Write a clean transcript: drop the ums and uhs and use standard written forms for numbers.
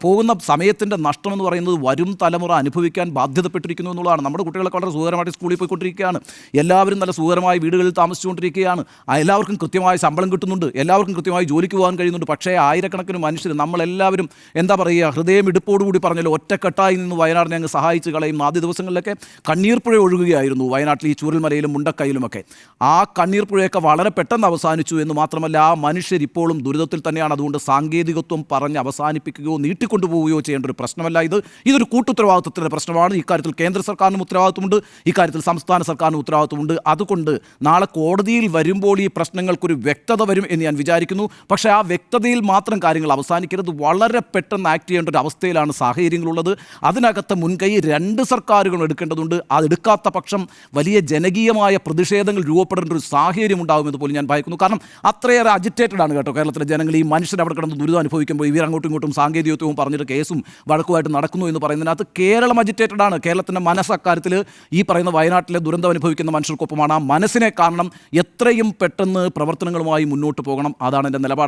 പോകുന്ന സമയത്തിൻ്റെ നഷ്ടം എന്ന് പറയുന്നത് വരും തലമുറ അനുഭവിക്കാൻ ബാധ്യതപ്പെട്ടിരിക്കുന്നു എന്നുള്ളതാണ്. നമ്മുടെ കുട്ടികളൊക്കെ വളരെ സുഖകരമായിട്ട് സ്കൂളിൽ പോയിക്കൊണ്ടിരിക്കുകയാണ്, എല്ലാവരും നല്ല സുഖകരമായി വീടുകളിൽ താമസിച്ചുകൊണ്ടിരിക്കുകയാണ്, എല്ലാവർക്കും കൃത്യമായ ശമ്പളം കിട്ടുന്നുണ്ട്, എല്ലാവർക്കും കൃത്യമായി ജോലിക്ക് പോകാൻ കഴിയുന്നുണ്ട്. പക്ഷേ ആയിരക്കണക്കിന് മനുഷ്യർ, നമ്മളെല്ലാവരും എന്താ പറയുക, ഹൃദയം ഇടുപ്പോടുകൂടി പറഞ്ഞല്ലോ, ഒറ്റക്കെട്ടായി നിന്ന് വയനാടിനെ അങ്ങ് സഹായിച്ച് കളയും. ആദ്യ ദിവസങ്ങളിലൊക്കെ കണ്ണീർ പുഴ ഒഴുകുകയായിരുന്നു വയനാട്ടിൽ, ഈ ചൂരൽമലയിലും മുണ്ടക്കയിലുമൊക്കെ. ആ കണ്ണീർ പുഴയൊക്കെ വളരെ പെട്ടെന്ന് അവസാനിച്ചു എന്ന് മാത്രമല്ല, ആ മനുഷ്യർ ഇപ്പോഴും ദുരിതത്തിൽ തന്നെയാണ്. അതുകൊണ്ട് സാങ്കേതികത്വം പറഞ്ഞ് അവസാനിപ്പിക്കുകയോ നീട്ടിക്കൊണ്ടുപോവുകയോ ചെയ്യേണ്ട ഒരു പ്രശ്നമല്ല ഇത്. ഇതൊരു കൂട്ടുത്തരവാദിത്വത്തിൻ്റെ പ്രശ്നമാണ്. ഇക്കാര്യത്തിൽ കേന്ദ്ര സർക്കാരിനും ഉത്തരവാദിത്വമുണ്ട്, ഇക്കാര്യത്തിൽ സംസ്ഥാന സർക്കാരിനും ഉത്തരവാദിത്വമുണ്ട്. അതുകൊണ്ട് നാളെ കോടതിയിൽ വരുമ്പോൾ ഈ പ്രശ്നങ്ങൾക്കൊരു വ്യക്തത വരും എന്ന് ഞാൻ വിചാരിക്കുന്നു. പക്ഷേ ആ വ്യക്തതയിൽ മാത്രം കാര്യങ്ങൾ അവസാനിക്കരുത്. വളരെ പെട്ടെന്ന് ആക്ട് ചെയ്യേണ്ട ഒരു അവസ്ഥയിലാണ് സാഹചര്യങ്ങളുള്ളത്. അതിനകത്ത് മുൻകൈ രണ്ട് സർക്കാരുകളും എടുക്കേണ്ടതുണ്ട്. അതെടുക്കാത്ത പക്ഷം വലിയ ജനകീയമായ പ്രതിഷേധങ്ങൾ രൂപപ്പെടേണ്ട ഒരു സാഹചര്യം ഉണ്ടാകുമെന്ന് പോലും ഞാൻ ഭയക്കുന്നു. കാരണം അത്രയേറെ അജിറ്റേറ്റഡ് ആണ് കേട്ടോ കേരളത്തിലെ ജനങ്ങൾ. ഈ മനുഷ്യർ അവിടെ കിടന്ന് ദുരിതം അനുഭവിക്കുമ്പോൾ ഇവർ അങ്ങോട്ടും ഇങ്ങോട്ടും സാങ്കേതികത്വവും പറഞ്ഞിട്ട് കേസും വഴക്കുമായിട്ട് നടക്കുന്നു എന്ന് പറയുന്നതിനകത്ത് കേരളം അജിറ്റേറ്റഡ് ആണ്. കേരളത്തിൻ്റെ മനസ്സക്കാര്യത്തിൽ ഈ പറയുന്ന വയനാട്ടിലെ ദുരന്തം അനുഭവിക്കുന്ന മനുഷ്യർക്കൊപ്പമാണ്. ആ മനസ്സിനെ കാണണം, എത്രയും പെട്ടെന്ന് പ്രവർത്തനങ്ങളുമായി മുന്നോട്ട് പോകണം. അതാണ് എൻ്റെ നിലപാട്.